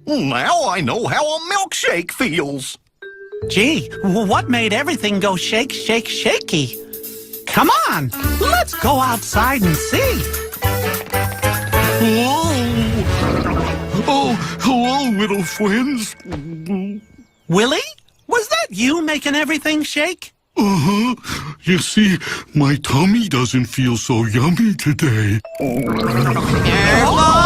Now I know how a milkshake feels. Gee, what made everything go shake, shake, shaky? Come on, let's go outside and see. Oh, hello, little friends. Willie, was that you making everything shake? Uh-huh. You see, my tummy doesn't feel so yummy today. Careful!